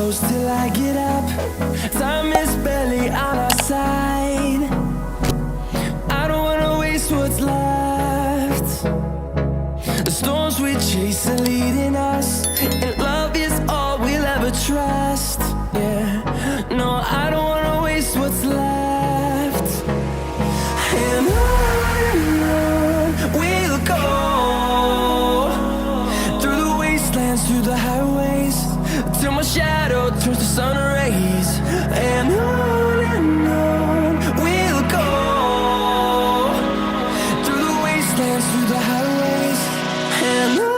close till I get up. Time is barely on our side. I don't wanna waste what's left. The storms we chase are leading us, and love is all we'll ever trust. Yeah, no, I don't wanna waste what's left. And on we'll go, through the wastelands, through the highways, till my shadow turns to sun rays. And on we'll go, through the wastelands, through the highways, and on.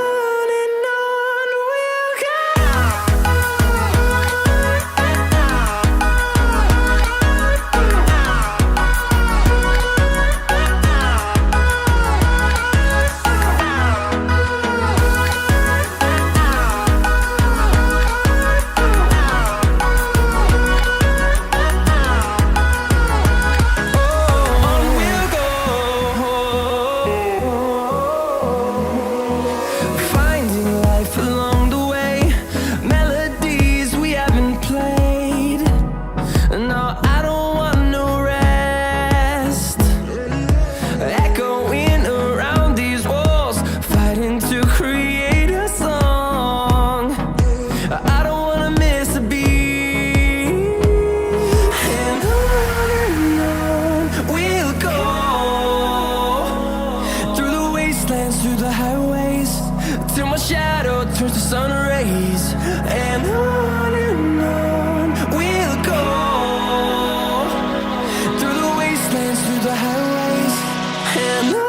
Through the highways, till my shadow turns to sun rays. And on we'll go, through the wastelands, through the highways, and on.